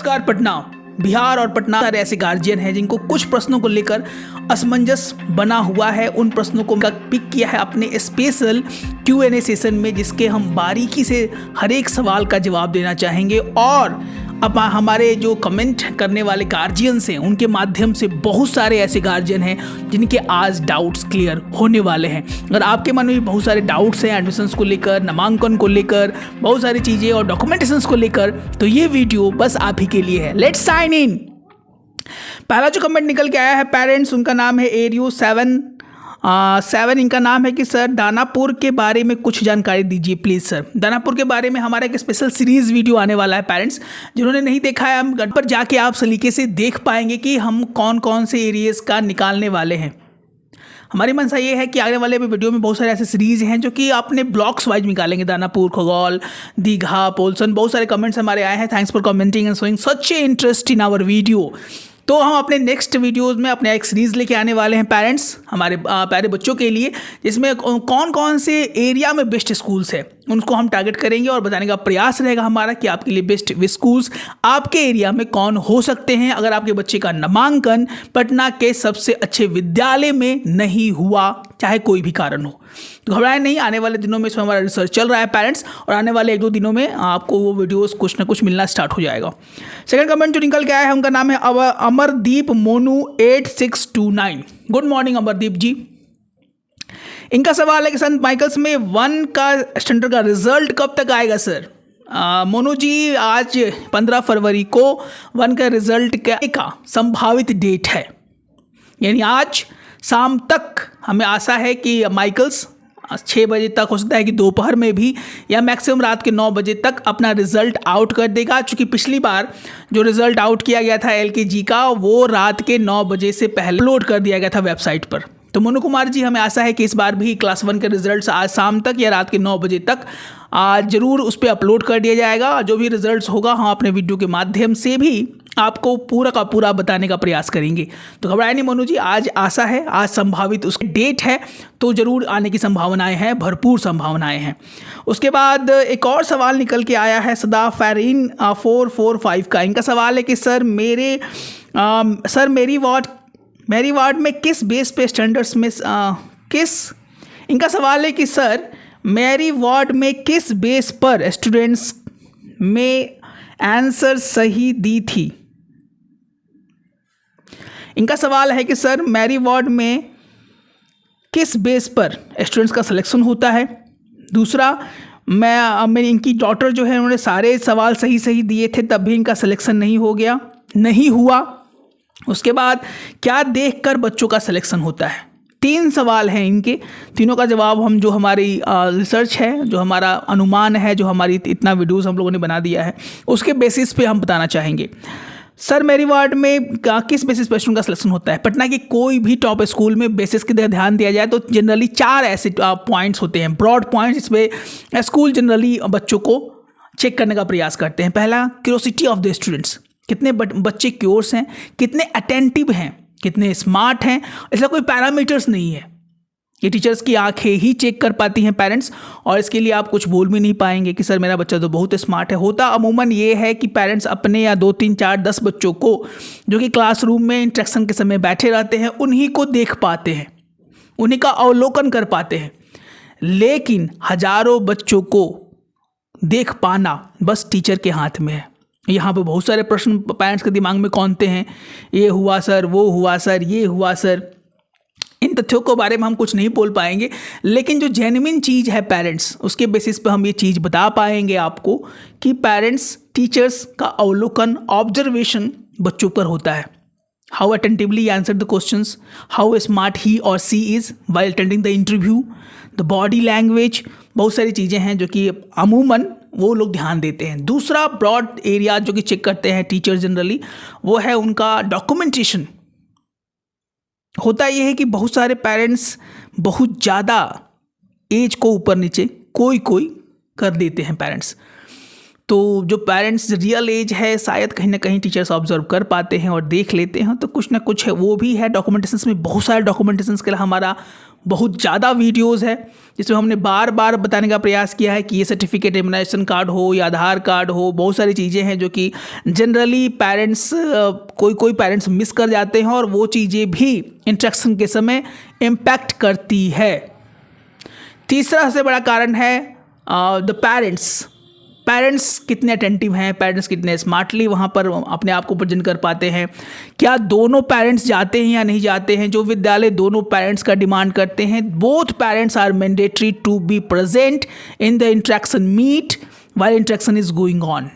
नमस्कार पटना। बिहार और पटना सारे ऐसे गार्जियन हैं जिनको कुछ प्रश्नों को लेकर असमंजस बना हुआ है। उन प्रश्नों को पिक किया है अपने स्पेशल Q&A सेशन में, जिसके हम बारीकी से हर एक सवाल का जवाब देना चाहेंगे। और अब हमारे जो कमेंट करने वाले गार्जियंस हैं उनके माध्यम से बहुत सारे ऐसे गार्जियन हैं जिनके आज डाउट्स क्लियर होने वाले हैं। अगर आपके मन में भी बहुत सारे डाउट्स हैं एडमिशन्स को लेकर, नामांकन को लेकर, बहुत सारी चीज़ें और डॉक्यूमेंटेशंस को लेकर, तो ये वीडियो बस आप ही के लिए है। Let's sign in. पहला जो कमेंट निकल के आया है पेरेंट्स, उनका नाम है एरियो 7 इनका नाम है कि सर दानापुर के बारे में कुछ जानकारी दीजिए प्लीज़ सर। दानापुर के बारे में हमारा एक स्पेशल सीरीज़ वीडियो आने वाला है पेरेंट्स, जिन्होंने नहीं देखा है हम पर जाके आप सलीके से देख पाएंगे कि हम कौन कौन से एरियाज़ का निकालने वाले हैं। हमारी मंशा ये है कि आने वाले वीडियो में बहुत सारे ऐसे सीरीज़ हैं जो कि आपने ब्लॉक्स वाइज निकालेंगे। दानापुर, खगौल, दीघा, पोलसन, बहुत सारे कमेंट्स हमारे आए हैं। Thanks for commenting and showing such a interest in our video. तो हम अपने नेक्स्ट वीडियोस में अपने एक सीरीज़ लेके आने वाले हैं पेरेंट्स, हमारे प्यारे बच्चों के लिए, जिसमें कौन कौन से एरिया में बेस्ट स्कूल्स है उनको हम टारगेट करेंगे और बताने का प्रयास रहेगा हमारा कि आपके लिए बेस्ट स्कूल्स आपके एरिया में कौन हो सकते हैं अगर आपके बच्चे का नामांकन पटना के सबसे अच्छे विद्यालय में नहीं हुआ, चाहे कोई भी कारण हो। तो घबराएं नहीं, आने वाले दिनों में इसमें हमारा रिसर्च चल रहा है पेरेंट्स, और आने वाले 1-2 दिनों में आपको वो वीडियोस कुछ ना कुछ मिलना स्टार्ट हो जाएगा। सेकंड कमेंट जो निकल के आया है उनका नाम है अमरदीप मोनू 8629। गुड मॉर्निंग अमरदीप जी। इनका सवाल है कि संत माइकल्स में 1 का स्टैंडर्ड का रिजल्ट कब तक आएगा सर। मोनू जी, आज 15 फरवरी को 1 का रिजल्ट का संभावित डेट है, यानी आज शाम तक हमें आशा है कि माइकल्स 6 बजे तक, हो सकता है कि दोपहर में भी, या मैक्सिमम रात के 9 बजे तक अपना रिजल्ट आउट कर देगा। चूँकि पिछली बार जो रिजल्ट आउट किया गया था LKG का, वो रात के 9 बजे से पहले अपलोड कर दिया गया था वेबसाइट पर। तो मोनू कुमार जी, हमें आशा है कि इस बार भी क्लास 1 के रिजल्ट्स आज शाम तक या रात के 9 बजे तक ज़रूर उस पर अपलोड कर दिया जाएगा। जो भी रिजल्ट्स होगा हम अपने वीडियो के माध्यम से भी आपको पूरा का पूरा बताने का प्रयास करेंगे। तो घबराए नहीं मोनू जी, आज आशा है, आज संभावित उसकी डेट है, तो ज़रूर आने की संभावनाएं हैं, भरपूर संभावनाएं हैं। उसके बाद एक और सवाल निकल के आया है सदा फैरिन 445 का। इनका सवाल है कि सर मेरी वार्ड में किस बेस पे स्टैंडर्ड्स में इनका सवाल है कि सर मेरी वार्ड में किस बेस पर स्टूडेंट्स में आंसर सही दी थी। इनका सवाल है कि सर मेरी वार्ड में किस बेस पर स्टूडेंट्स का सिलेक्शन होता है। दूसरा, मेरी इनकी डॉटर जो है उन्होंने सारे सवाल सही दिए थे, तब भी इनका सिलेक्शन नहीं हुआ। उसके बाद क्या देखकर बच्चों का सिलेक्शन होता है। 3 सवाल हैं इनके, तीनों का जवाब हम, जो हमारी रिसर्च है, जो हमारा अनुमान है, जो हमारी इतना वीडियोस हम लोगों ने बना दिया है, उसके बेसिस पे हम बताना चाहेंगे। सर मेरी वार्ड में किस बेसिस पे स्टूडेंट का सिलेक्शन होता है। पटना के कोई भी टॉप स्कूल में बेसिस की ध्यान दिया जाए तो जनरली 4 ऐसे पॉइंट्स होते हैं, ब्रॉड पॉइंट्स, इसमें स्कूल जनरली बच्चों को चेक करने का प्रयास करते हैं। पहला, क्यूरोसिटी ऑफ द स्टूडेंट्स, कितने बच्चे क्यूरियस हैं, कितने अटेंटिव हैं, कितने स्मार्ट हैं। ऐसा कोई पैरामीटर्स नहीं है, ये टीचर्स की आंखें ही चेक कर पाती हैं पेरेंट्स, और इसके लिए आप कुछ बोल भी नहीं पाएंगे कि सर मेरा बच्चा तो बहुत स्मार्ट है। होता अमूमन ये है कि पेरेंट्स अपने या 2, 3, 4, 10 बच्चों को जो कि क्लासरूम में इंटरेक्शन के समय बैठे रहते हैं उन्हीं को देख पाते हैं, उन्हीं का अवलोकन कर पाते हैं। लेकिन हजारों बच्चों को देख पाना बस टीचर के हाथ में है। यहाँ पे बहुत सारे प्रश्न पेरेंट्स के दिमाग में कौनते हैं, ये हुआ सर, वो हुआ सर, ये हुआ सर। इन तथ्यों के बारे में हम कुछ नहीं बोल पाएंगे, लेकिन जो जेन्युइन चीज़ है पेरेंट्स, उसके बेसिस पे हम ये चीज़ बता पाएंगे आपको कि पेरेंट्स टीचर्स का अवलोकन, ऑब्जर्वेशन बच्चों पर होता है। How attentively answer the questions, how smart he और she is while attending the interview, the body language, बहुत सारी चीज़ें हैं जो कि अमूमन वो लोग ध्यान देते हैं। दूसरा ब्रॉड एरिया जो कि चेक करते हैं टीचर जनरली, वो है उनका डॉक्यूमेंटेशन। होता यह है कि बहुत सारे पेरेंट्स बहुत ज़्यादा एज को ऊपर नीचे कोई कर देते हैं पेरेंट्स। तो जो पेरेंट्स रियल एज है शायद कहीं ना कहीं टीचर्स ऑब्जर्व कर पाते हैं और देख लेते हैं, तो कुछ ना कुछ है वो भी है। डॉक्यूमेंटेशन में बहुत सारे डॉक्यूमेंटेशन के लिए हमारा बहुत ज़्यादा वीडियोस है जिसमें हमने बार बार बताने का प्रयास किया है कि ये सर्टिफिकेट इम्यूनाइजेशन कार्ड हो या आधार कार्ड हो, बहुत सारी चीज़ें हैं जो कि जनरली पेरेंट्स कोई पेरेंट्स मिस कर जाते हैं और वो चीज़ें भी इंस्ट्रक्शन के समय इम्पैक्ट करती है। तीसरा सबसे बड़ा कारण है द पेरेंट्स कितने अटेंटिव हैं, पेरेंट्स कितने स्मार्टली वहाँ पर अपने आप को प्रेजेंट कर पाते हैं, क्या दोनों पेरेंट्स जाते हैं या नहीं जाते हैं। जो विद्यालय दोनों पेरेंट्स का डिमांड करते हैं, both parents are mandatory to be present in the interaction meet while interaction is going on.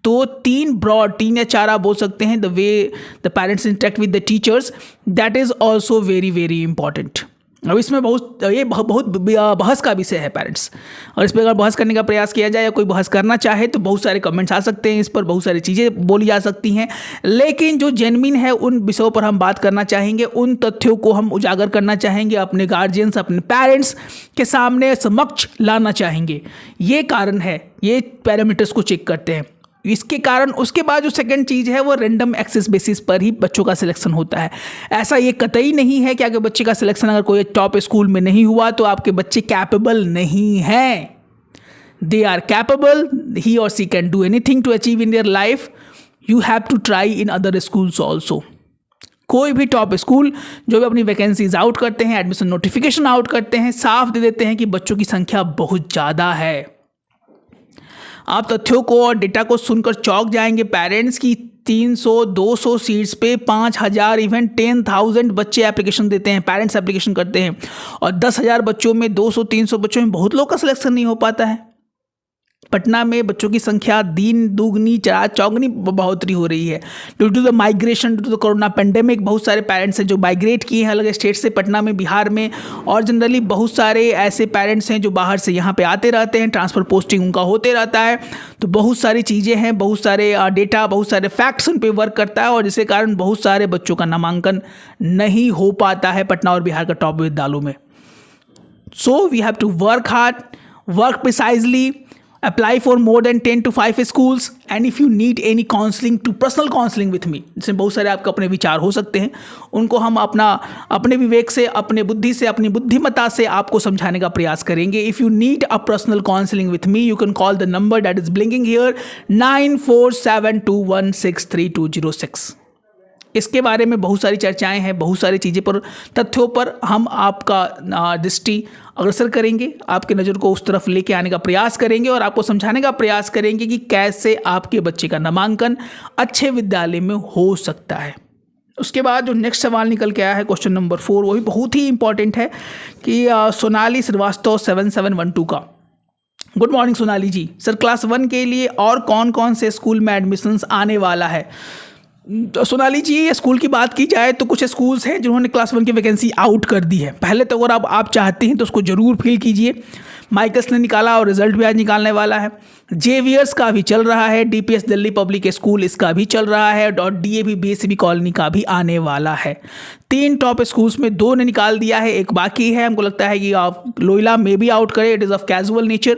तो तीन या चार आप बोल सकते हैं, the way the parents interact with the teachers, that is also very very important. अब इसमें बहुत बहस का विषय है पेरेंट्स, और इस पर अगर बहस करने का प्रयास किया जाए या कोई बहस करना चाहे तो बहुत सारे कमेंट्स आ सकते हैं, इस पर बहुत सारी चीज़ें बोली जा सकती हैं, लेकिन जो जेन्युइन है उन विषयों पर हम बात करना चाहेंगे, उन तथ्यों को हम उजागर करना चाहेंगे, अपने गार्जियंस अपने पेरेंट्स के सामने समक्ष लाना चाहेंगे। ये कारण है, ये पैरामीटर्स को चेक करते हैं। इसके कारण उसके बाद जो सेकंड चीज़ है वो रैंडम एक्सेस बेसिस पर ही बच्चों का सिलेक्शन होता है। ऐसा ये कतई नहीं है कि अगर बच्चे का सिलेक्शन अगर कोई टॉप स्कूल में नहीं हुआ तो आपके बच्चे कैपेबल नहीं हैं। दे आर कैपेबल, ही और she can do anything to achieve in their life. You have to try in other schools also. कोई भी टॉप स्कूल जो भी अपनी वैकेंसीज आउट करते हैं, एडमिशन नोटिफिकेशन आउट करते हैं, साफ दे देते हैं कि बच्चों की संख्या बहुत ज़्यादा है। आप तथ्यों को और डेटा को सुनकर चौंक जाएंगे। पेरेंट्स की 300-200 सीट्स पे 5000 इवन 10,000 बच्चे एप्लीकेशन देते हैं, पेरेंट्स एप्लीकेशन करते हैं, और 10,000 बच्चों में 200-300 बच्चों में बहुत लोग का सिलेक्शन नहीं हो पाता है। पटना में बच्चों की संख्या दिन दुगनी चौगनी बढ़ोतरी हो रही है due to the migration, due to the corona pandemic. बहुत सारे पेरेंट्स हैं जो माइग्रेट किए हैं अलग स्टेट से पटना में, बिहार में, और जनरली बहुत सारे ऐसे पेरेंट्स हैं जो बाहर से यहाँ पे आते रहते हैं, ट्रांसफ़र पोस्टिंग उनका होते रहता है। तो बहुत सारी चीज़ें हैं, बहुत सारे डेटा, बहुत सारे फैक्ट्स उन पर वर्क करता है, और जिसके कारण बहुत सारे बच्चों का नामांकन नहीं हो पाता है पटना और बिहार का टॉप विद्यालयों में। So we have to work hard, work precisely, apply for more than 10 to 5 schools, and if you need any counseling to personal counseling with me, जिसमें बहुत सारे आपके अपने विचार हो सकते हैं, उनको हम अपने विवेक से, अपने बुद्धि से, अपनी बुद्धिमत्ता से आपको समझाने का प्रयास करेंगे। If you need a personal counseling with me, you can call the number that is blinking here, 9472163206। इसके बारे में बहुत सारी चर्चाएं हैं, बहुत सारी चीज़ें पर, तथ्यों पर हम आपका दृष्टि अग्रसर करेंगे, आपके नज़र को उस तरफ लेके आने का प्रयास करेंगे और आपको समझाने का प्रयास करेंगे कि कैसे आपके बच्चे का नामांकन अच्छे विद्यालय में हो सकता है। उसके बाद जो नेक्स्ट सवाल निकल के आया है क्वेश्चन नंबर 4, वही बहुत ही इंपॉर्टेंट है कि सोनाली श्रीवास्तव 7712 का। गुड मॉर्निंग सोनाली जी। सर, क्लास 1 के लिए और कौन कौन से स्कूल में एडमिशन्स आने वाला है? तो सोनाली जी, स्कूल की बात की जाए तो कुछ स्कूल्स हैं जिन्होंने क्लास 1 की वैकेंसी आउट कर दी है। पहले तो अगर आप चाहते हैं तो उसको ज़रूर फिल कीजिए। माइकल्स ने निकाला और रिजल्ट भी आज निकालने वाला है। जेवियर्स का भी चल रहा है, डीपीएस दिल्ली पब्लिक स्कूल इसका भी चल रहा है, और डीएवी बीएसबी कॉलोनी का भी आने वाला है। 3 टॉप स्कूल्स में 2 ने निकाल दिया है, एक बाकी है। हमको लगता है कि आप लोयला में भी आउट करे, it is of casual nature.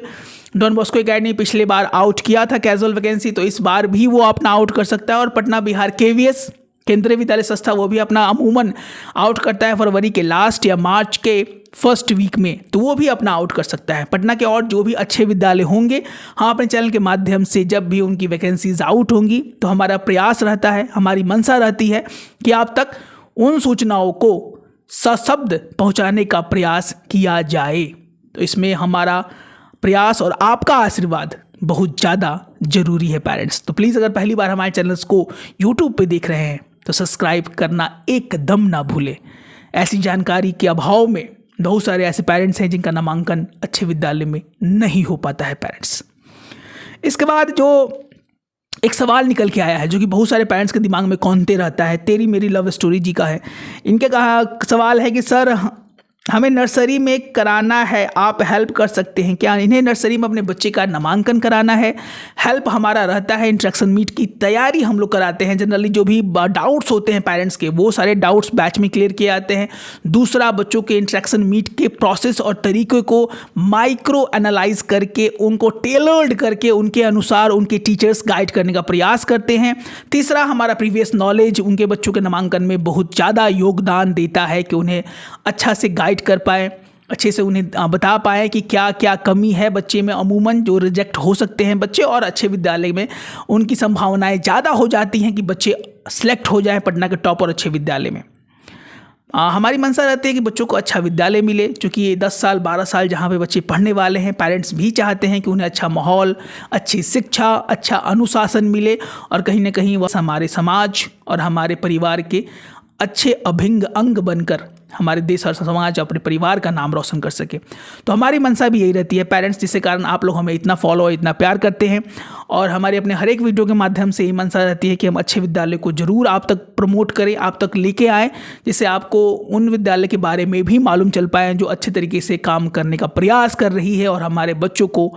Don Bosco Academy पिछले बार आउट किया था कैजुअल वैकेंसी, तो इस बार भी वो अपना आउट कर सकता है। और पटना बिहार केवीएस केंद्रीय विद्यालय संस्था, वो भी अपना अमूमन आउट करता है फरवरी के लास्ट या मार्च के फर्स्ट वीक में, तो वो भी अपना आउट कर सकता है। पटना के और जो भी अच्छे विद्यालय होंगे, हम अपने चैनल के माध्यम से जब भी उनकी वैकेंसीज आउट होंगी तो हमारा प्रयास रहता है, हमारी मंशा रहती है कि आप तक उन सूचनाओं को सशब्द पहुंचाने का प्रयास किया जाए। तो इसमें हमारा प्रयास और आपका आशीर्वाद बहुत ज़्यादा ज़रूरी है पेरेंट्स। तो प्लीज़, अगर पहली बार हमारे चैनल्स को यूट्यूब पे देख रहे हैं तो सब्सक्राइब करना एकदम ना भूलें। ऐसी जानकारी के अभाव में बहुत सारे ऐसे पेरेंट्स हैं जिनका नामांकन अच्छे विद्यालय में नहीं हो पाता है पेरेंट्स। इसके बाद जो एक सवाल निकल के आया है जो कि बहुत सारे पेरेंट्स के दिमाग में कौंधते रहता है, तेरी मेरी लव स्टोरी जी का है। इनके कहा सवाल है कि सर, हमें नर्सरी में कराना है, आप हेल्प कर सकते हैं क्या? इन्हें नर्सरी में अपने बच्चे का नामांकन कराना है। हेल्प हमारा रहता है, इंट्रैक्शन मीट की तैयारी हम लोग कराते हैं। जनरली जो भी डाउट्स होते हैं पेरेंट्स के, वो सारे डाउट्स बैच में क्लियर किए जाते हैं। दूसरा, बच्चों के इंट्रैक्शन मीट के प्रोसेस और तरीक़े को माइक्रो एनालाइज करके, उनको टेलर्ड करके, उनके अनुसार उनके टीचर्स गाइड करने का प्रयास करते हैं। तीसरा, हमारा प्रीवियस नॉलेज उनके बच्चों के नामांकन में बहुत ज़्यादा योगदान देता है कि उन्हें अच्छा से गाइड गाइड कर पाएँ, अच्छे से उन्हें बता पाएँ कि क्या क्या कमी है बच्चे में। अमूमन जो रिजेक्ट हो सकते हैं बच्चे, और अच्छे विद्यालय में उनकी संभावनाएं ज़्यादा हो जाती हैं कि बच्चे सेलेक्ट हो जाएं पटना के टॉप और अच्छे विद्यालय में। हमारी मंशा रहती है कि बच्चों को अच्छा विद्यालय मिले, क्योंकि ये 10 साल 12 साल जहाँ पे बच्चे पढ़ने वाले हैं, पेरेंट्स भी चाहते हैं कि उन्हें अच्छा माहौल, अच्छी शिक्षा, अच्छा अनुशासन मिले, और कहीं ना कहीं वह हमारे समाज और हमारे परिवार के अच्छे अभिन्न अंग बनकर हमारे देश और समाज, अपने परिवार का नाम रोशन कर सके। तो हमारी मंशा भी यही रहती है पेरेंट्स, जिसके कारण आप लोग हमें इतना फॉलो और इतना प्यार करते हैं, और हमारे अपने हर एक वीडियो के माध्यम से ये मंशा रहती है कि हम अच्छे विद्यालय को जरूर आप तक प्रमोट करें, आप तक लेके आएँ, जिससे आपको उन विद्यालय के बारे में भी मालूम चल पाए जो अच्छे तरीके से काम करने का प्रयास कर रही है और हमारे बच्चों को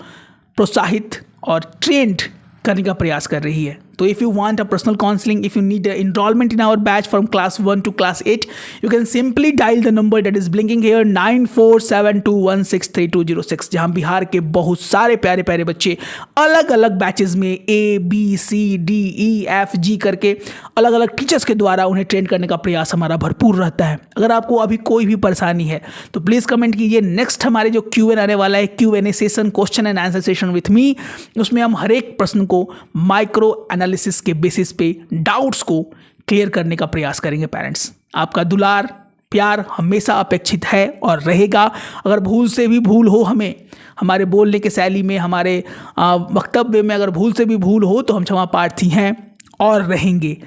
प्रोत्साहित और ट्रेंड करने का प्रयास कर रही है। तो if you want a personal counselling, if you need enrollment in our batch from class 1 to class 8, you can simply dial the number that is blinking here 9472163206, जहाँ बिहार के बहुत सारे प्यारे प्यारे बच्चे अलग अलग बैचेस में ABCDEFG करके अलग अलग टीचर्स के द्वारा उन्हें ट्रेन करने का प्रयास हमारा भरपूर रहता है। अगर आपको अभी कोई भी परेशानी है तो प्लीज़ कमेंट कीजिए। नेक्स्ट हमारे जो Q&A आने वाला है, Q&A session, question and answer session with me, उसमें हम हर एक प्रश्न को माइक्रो एनालिसिस के बेसिस पे डाउट्स को क्लियर करने का प्रयास करेंगे। पेरेंट्स, आपका दुलार प्यार हमेशा अपेक्षित है और रहेगा। अगर भूल से भी भूल हो, हमें हमारे बोलने के शैली में, हमारे वक्तव्य में अगर भूल से भी भूल हो, तो हम क्षमा प्रार्थी हैं और रहेंगे।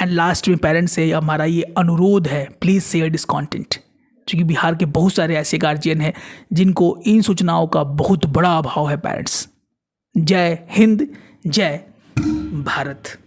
एंड लास्ट में पेरेंट्स से हमारा ये अनुरोध है, प्लीज़ शेयर दिस कंटेंट, क्योंकि बिहार के बहुत सारे ऐसे गार्जियन हैं जिनको इन सूचनाओं का बहुत बड़ा अभाव है। पेरेंट्स, जय हिंद, जय भारत।